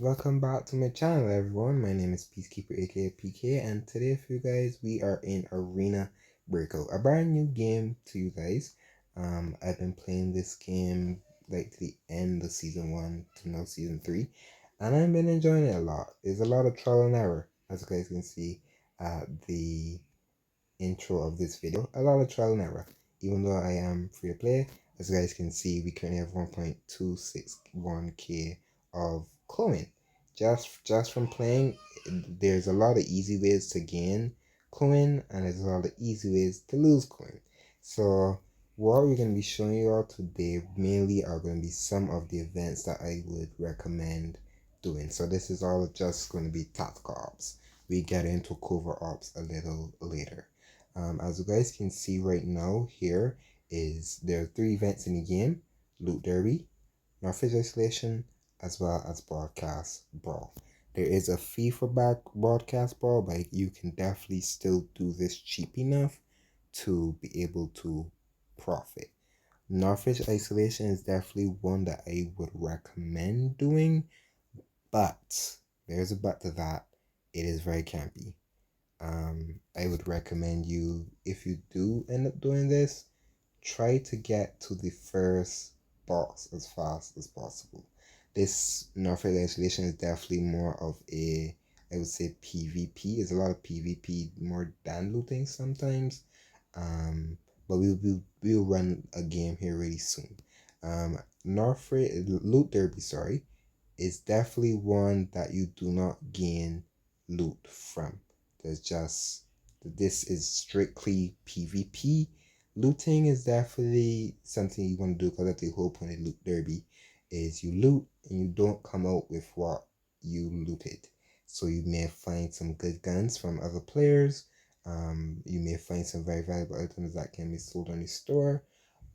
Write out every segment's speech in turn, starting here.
Welcome back to my channel, everyone. My name is Peacekeeper aka PK, and today for you guys we are in Arena Breakout, a brand new game to you guys. I've been playing this game like to the end of season 1 to now season 3, and I've been enjoying it a lot. There's a lot of trial and error, as you guys can see at the intro of this video. A lot of trial and error. Even though I am free to play, as you guys can see, we currently have 1.261k of coin. Just from playing, there's a lot of easy ways to gain coin, and there's a lot of easy ways to lose coin. So what we're going to be showing you all today mainly are going to be some of the events that I would recommend doing. So this is all just going to be tactical ops. We get into covert ops a little later. As you guys can see right now, there are 3 events in the game: Loot Derby, Northridge Isolation, as well as Broadcast Brawl. There is a fee for Broadcast Brawl, but you can definitely still do this cheap enough to be able to profit. Northridge Isolation is definitely one that I would recommend doing, but there's a but to that. It is very campy. I would recommend you, if you do end up doing this, try to get to the first boss as fast as possible. This Northern Isolation is definitely more of I would say PvP. It's a lot of PvP more than looting sometimes. But we'll run a game here really soon. Northern Loot Derby, sorry, is definitely one that you do not gain loot from. There's just this is strictly PvP. Looting is definitely something you want to do, because that's the whole point of Loot Derby is you loot and you don't come out with what you looted. So you may find some good guns from other players. You may find some very valuable items that can be sold on the store,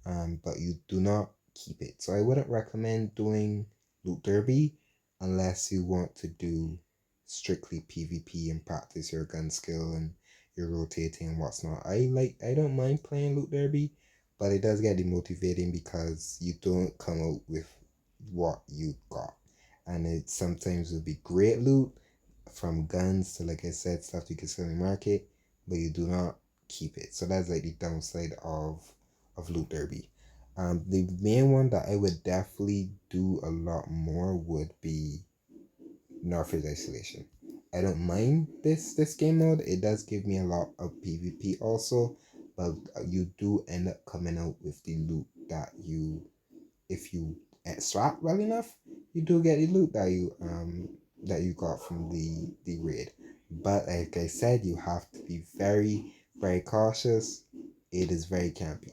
but you do not keep it. So I wouldn't recommend doing Loot Derby unless you want to do strictly PvP and practice your gun skill and your rotating and what's not. I don't mind playing Loot Derby, but it does get demotivating because you don't come out with what you got. And it sometimes will be great loot from guns to, like I said, stuff you can sell in the market, but you do not keep it. So that's like the downside of Loot Derby. The main one that I would definitely do a lot more would be Northridge Isolation. I don't mind this game mode. It does give me a lot of PvP also, but you do end up coming out with the loot that if you extract well enough, you do get the loot that you got from the raid. But like I said, you have to be very cautious. It is very campy.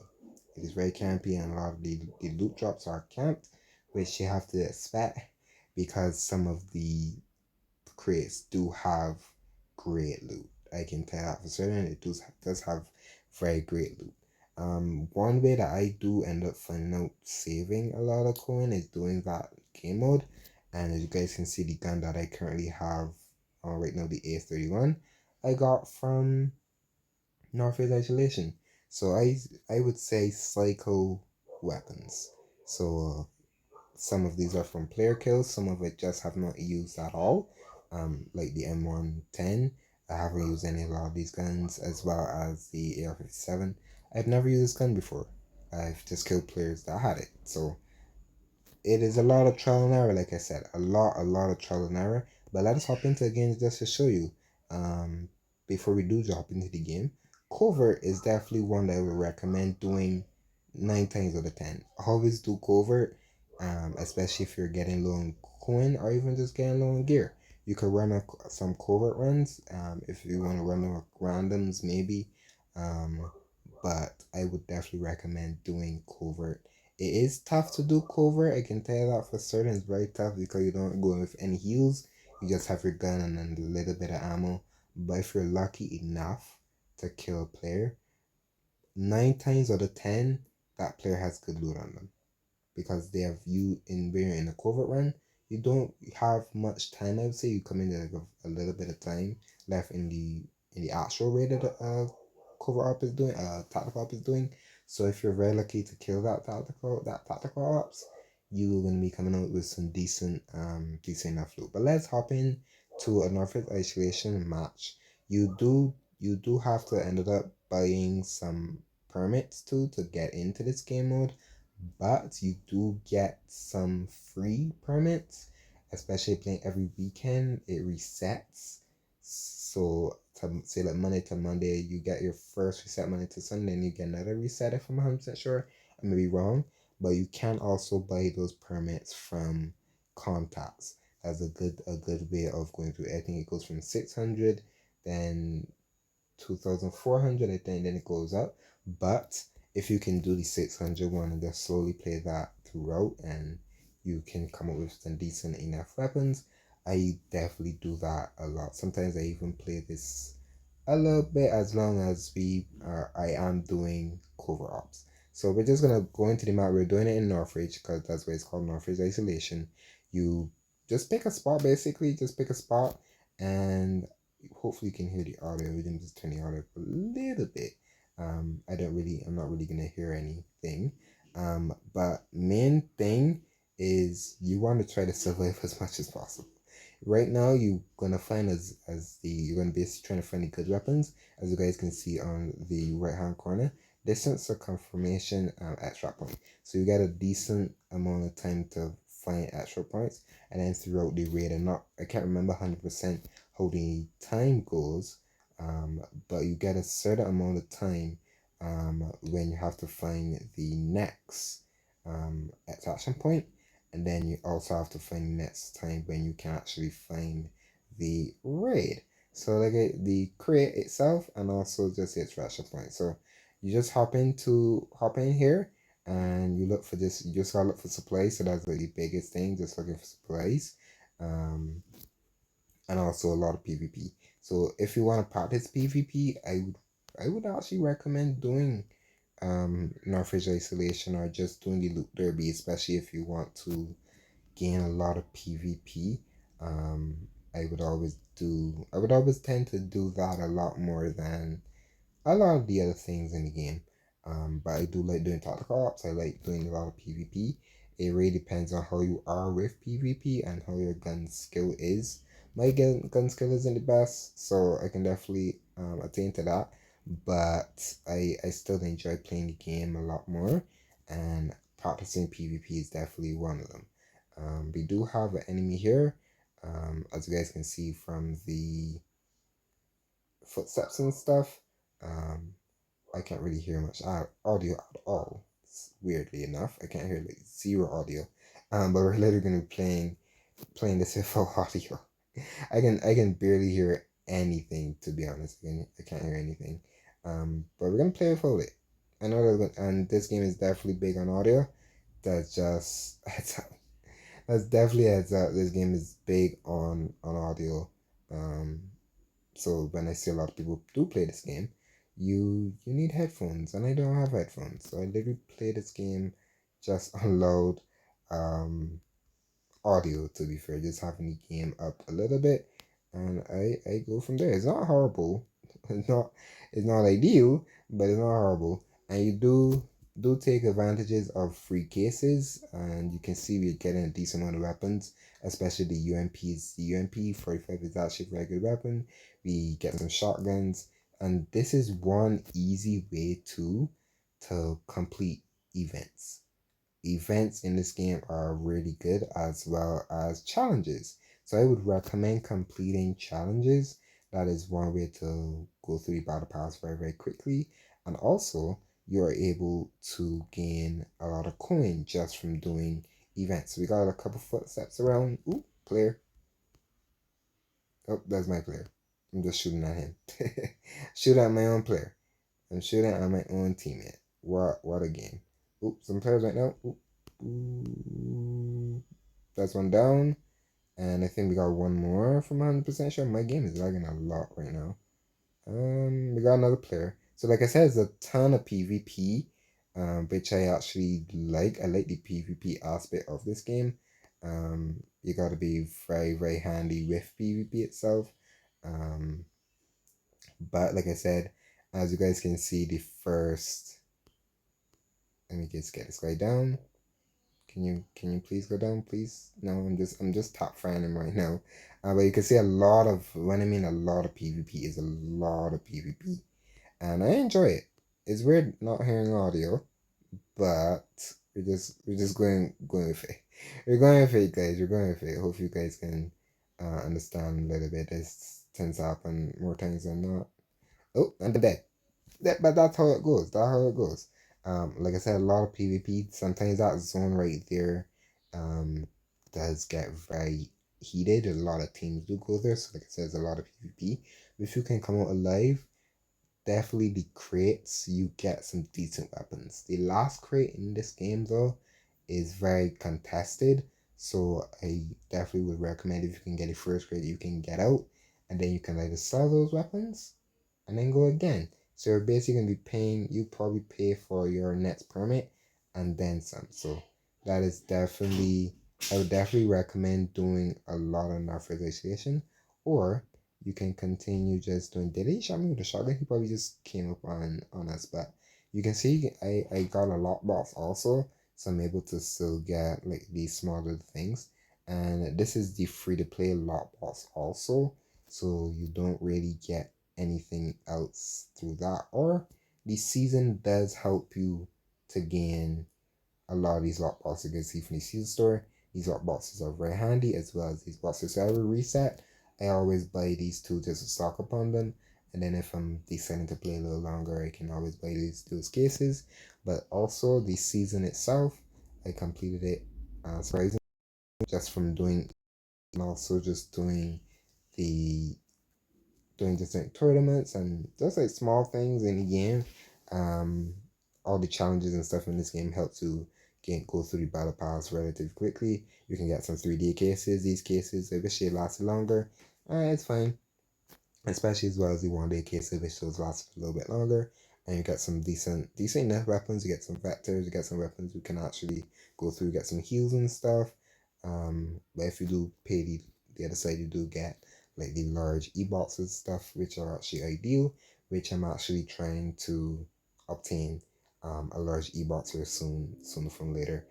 It is very campy, and a lot of the loot drops are camped, which you have to expect because some of the crates do have great loot. I can tell that for certain. Does have very great loot. One way that I do end up finding out saving a lot of coin is doing that game mode. And as you guys can see, the gun that I currently have right now, the A31, I got from Northface Isolation. So I would say psycho weapons. So some of these are from player kills, some of it just have not used at all. Like the M110, I haven't used any of all these guns, as well as the AR-57. I've never used this gun before. I've just killed players that had it. So it is a lot of trial and error, like I said, a lot of trial and error. But let us hop into the game just to show you. Um, Before we do jump into the game, covert is definitely one that I would recommend doing 9 times out of 10. Always do covert, especially if you're getting low on coin or even just getting low on gear. You could run some covert runs, if you want to run them randoms maybe. But I would definitely recommend doing covert. It is tough to do covert, I can tell you that for certain. It's very tough because you don't go with any heals. You just have your gun and then a little bit of ammo. But if you're lucky enough to kill a player, 9 times out of 10, that player has good loot on them. Because they have you in where you're in a covert run. You don't have much time, I would say. You come in there like a little bit of time left in the actual raid that cover op is doing, tactical op is doing. So if you're very lucky to kill that tactical ops, you're gonna be coming out with some decent enough loot. But let's hop in to a Northwest Isolation match. You do have to end up buying some permits too to get into this game mode, but you do get some free permits, especially playing every weekend. It resets. So to say like Monday to Monday, you get your first reset Monday to Sunday, and you get another reset if I'm 100% sure. I may be wrong, but you can also buy those permits from contacts. That's a good way of going through. I think it goes from 600, then 2,400, I think, then it goes up. But if you can do the 600 one and just slowly play that throughout, and you can come up with some decent enough weapons, I definitely do that a lot. Sometimes I even play this a little bit as long as I am doing cover ops. So we're just gonna go into the map. We're doing it in Northridge because that's why it's called Northridge Isolation. You just pick a spot, basically. Just pick a spot, and hopefully you can hear the audio. We can just turn the audio up a little bit. I'm not really gonna hear anything. But main thing is you want to try to survive as much as possible. Right now, you're gonna find you're gonna be trying to find the good weapons, as you guys can see on the right hand corner. Distance to confirmation extra point. So you get a decent amount of time to find extra points, and then throughout the raid, I can't remember 100% how the time goes, but you get a certain amount of time when you have to find the next attraction point, and then you also have to find next time when you can actually find the raid. So like the crate itself, and also just the attraction point. So you just hop in here, and you look for this. You just gotta look for supplies. So that's like the biggest thing. Just looking for supplies, um, and also a lot of PvP. So if you want to practice PvP, I would actually recommend doing Northridge Isolation, or just doing the Loot Derby, especially if you want to gain a lot of PvP. Um, I would always tend to do that a lot more than a lot of the other things in the game. But I do like doing tactical ops. I like doing a lot of PvP. It really depends on how you are with PvP and how your gun skill is. My gun skill isn't the best, so I can definitely attain to that. But I still enjoy playing the game a lot more, and practicing PvP is definitely one of them. We do have an enemy here, as you guys can see from the footsteps and stuff. Um, I can't really hear much audio at all. Weirdly enough, I can't hear like zero audio. But we're literally gonna be playing this without audio. I can barely hear anything, to be honest. I can't hear anything. But we're gonna play without it. I know and this game is definitely big on audio. That's just that's definitely heads up. This game is big on audio. Um, so when I see a lot of people do play this game, you need headphones, and I don't have headphones, so I literally play this game just on loud audio. To be fair, just having the game up a little bit, and I go from there. It's not horrible. It's not ideal, but it's not horrible. And you do take advantages of free cases, and you can see we're getting a decent amount of weapons, especially the UMPs. The UMP 45 is actually a very good weapon. We get some shotguns, and this is one easy way to complete events. Events in this game are really good, as well as challenges. So I would recommend completing challenges. That is one way to go through the battle pass very, very quickly. And also, you're able to gain a lot of coin just from doing events. We got a couple footsteps around. Ooh, player. Oh, that's my player. I'm just shooting at him. Shoot at my own player. I'm shooting at my own teammate. What a game. Oop, some players right now. Oop. Ooh. That's one down. And I think we got one more from 100% sure. My game is lagging a lot right now. We got another player. So like I said, there's a ton of PvP, which I actually like. I like the PvP aspect of this game. You gotta be very, very handy with PvP itself. Um, but like I said, as you guys can see, the first, let me just get this guy down. Can you please go down, please? No, I'm just top frying him right now. But you can see a lot of, when I mean a lot of PvP, is a lot of PvP, and I enjoy it. It's weird not hearing audio, but we're just going with it. We're going with it, guys. We're going with it. Hope you guys can understand a little bit. This tends to happen more times than not. Oh, and the dead. But that's how it goes. That's how it goes. Like I said, a lot of PvP. Sometimes that zone right there, um, does get very heated. A lot of teams do go there. So like I said, there's a lot of PvP. If you can come out alive, definitely the crates, you get some decent weapons. The last crate in this game though is very contested. So I definitely would recommend, if you can get a first crate, you can get out, and then you can either sell those weapons and then go again. So you're basically gonna be paying, you probably pay for your next permit and then some. So that is definitely, I would definitely recommend doing a lot of authorization, or you can continue just doing. Did he shot me with a shotgun? He probably just came up on us, but you can see I got a lockbox also, so I'm able to still get like these smaller things. And this is the free to play lockbox also, so you don't really get anything else through that. Or the season does help you to gain a lot of these lock boxes. You can see from the season store, these lock boxes are very handy, as well as these boxes. So every reset, I always buy these two just to stock up on them. And then if I'm deciding to play a little longer, I can always buy those cases. But also the season itself, I completed it surprisingly just from doing, and also just the doing different tournaments and just like small things in the game. Um, all the challenges and stuff in this game help to go through the battle pass relatively quickly. You can get some 3D cases. These cases, I wish they lasted longer. It's fine, especially as well as the 1 day cases, which those last a little bit longer. And you get some decent enough weapons. You get some vectors. You get some weapons you can actually go through. Get some heals and stuff. But if you do pay the other side, you do get like the large e-boxes stuff, which are actually ideal. Which I'm actually trying to obtain a large e-boxer sooner from later.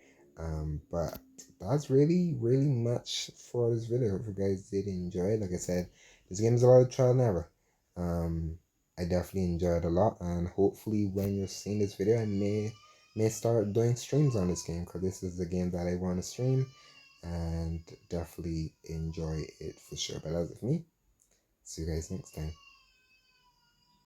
But that's really much for this video. Hope you guys did enjoy it. Like I said, this game is a lot of trial and error. Um, I definitely enjoyed a lot, and hopefully, when you're seeing this video, I may start doing streams on this game, because this is the game that I want to stream, and definitely enjoy it for sure. But as of me, see you guys next time.